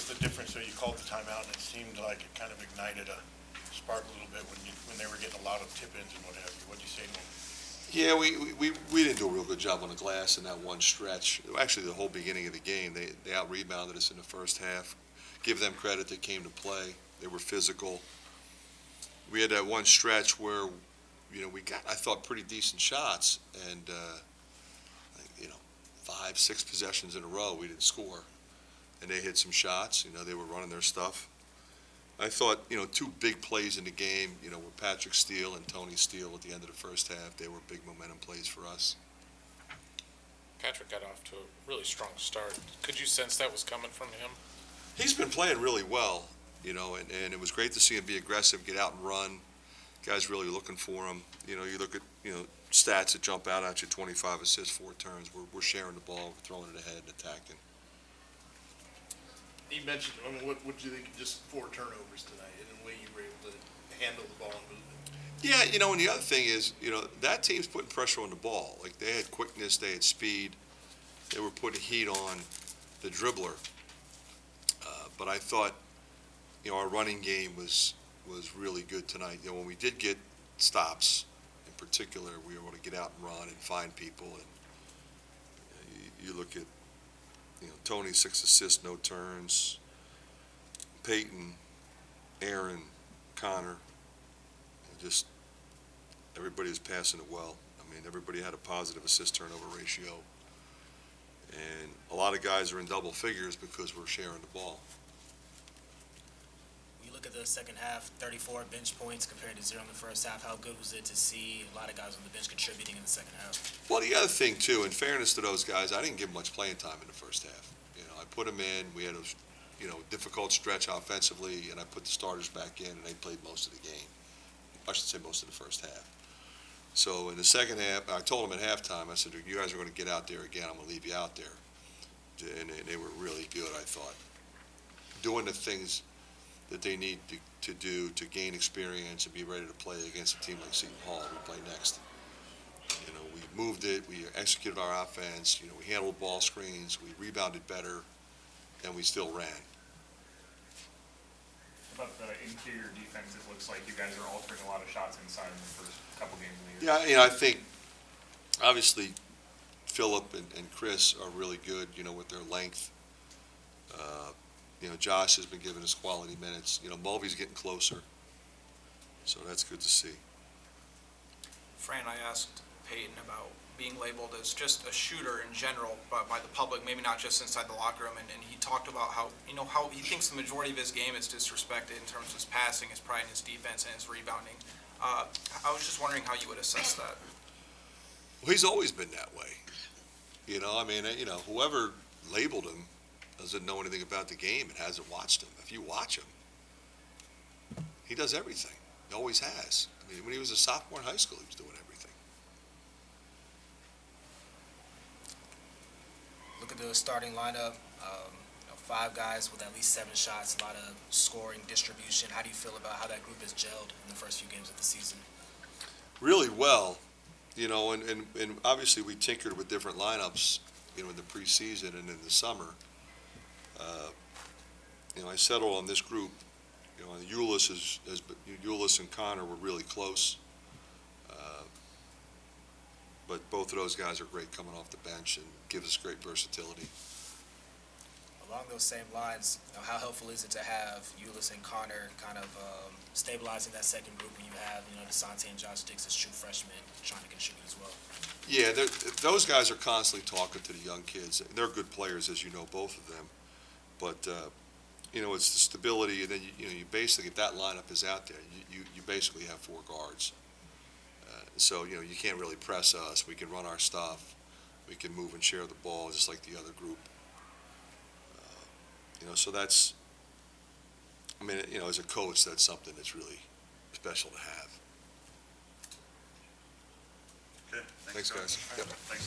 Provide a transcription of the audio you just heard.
the difference, so you called the timeout, and it seemed like it kind of ignited a spark a little bit when they were getting a lot of tip-ins and what have you. What'd you say to them? Yeah, we didn't do a real good job on the glass in that one stretch. Actually, the whole beginning of the game, they out-rebounded us in the first half. Give them credit, they came to play. They were physical. We had that one stretch where, we got, I thought, pretty decent shots, and, 5, 6 possessions in a row, we didn't score. And they hit some shots, they were running their stuff. I thought, 2 big plays in the game, were Patrick Steele and Tony Steele at the end of the first half. They were big momentum plays for us. Patrick got off to a really strong start. Could you sense that was coming from him? He's been playing really well, and it was great to see him be aggressive, get out and run. Guys really looking for him. You look at, stats that jump out at you, 25 assists, 4 turns. We're sharing the ball, we're throwing it ahead and attacking. You mentioned, what did you think of just 4 turnovers tonight and the way you were able to handle the ball and move it? Yeah, and the other thing is, that team's putting pressure on the ball. Like, they had quickness, they had speed. They were putting heat on the dribbler. But I thought, our running game was really good tonight. When we did get stops, in particular, we were able to get out and run and find people. And you look at, Tony, 6 assists, no turns. Peyton, Aaron, Connor, just everybody was passing it well. I mean, everybody had a positive assist-turnover ratio. And a lot of guys are in double figures because we're sharing the ball. When you look at the second half, 34 bench points compared to 0 in the first half. How good was it to see a lot of guys on the bench contributing in the second half? Well, the other thing, too, in fairness to those guys, I didn't give them much playing time in the first half. I put them in. We had a difficult stretch offensively, and I put the starters back in, and they played most of the game. I should say most of the first half. So in the second half, I told them at halftime, I said, you guys are going to get out there again. I'm going to leave you out there. And they were really good, I thought. Doing the things that they need to do to gain experience and be ready to play against a team like Seton Hall, we play next. We moved it, we executed our offense, we handled ball screens, we rebounded better, and we still ran. About the interior defense, it looks like you guys are altering a lot of shots inside in the first couple games of the year. Yeah, I think, obviously, Phillip and Chris are really good, with their length. Josh has been giving us quality minutes. Mulvey's getting closer, so that's good to see. Fran, I asked Peyton about being labeled as just a shooter in general by the public, maybe not just inside the locker room, and he talked about how he thinks the majority of his game is disrespected in terms of his passing, his pride in his defense, and his rebounding. I was just wondering how you would assess that. Well, he's always been that way. Whoever labeled him doesn't know anything about the game and hasn't watched him. If you watch him, he does everything. He always has. When he was a sophomore in high school, he was doing everything. Look at the starting lineup. 5 guys with at least 7 shots, a lot of scoring, distribution. How do you feel about how that group has gelled in the first few games of the season? Really well, and obviously we tinkered with different lineups, in the preseason and in the summer. I settled on this group. Ulis and Connor were really close, but both of those guys are great coming off the bench and give us great versatility. Along those same lines, how helpful is it to have Ulis and Connor kind of stabilizing that second group when you have, DeSante and Josh Dix as true freshmen trying to contribute as well? Yeah, those guys are constantly talking to the young kids. They're good players, as you know, both of them. But, it's the stability, and then, you basically, if that lineup is out there, you basically have 4 guards. So, you can't really press us. We can run our stuff. We can move and share the ball just like the other group. So that's, as a coach, that's something that's really special to have. Okay, Thanks, guys. Yep. Thanks.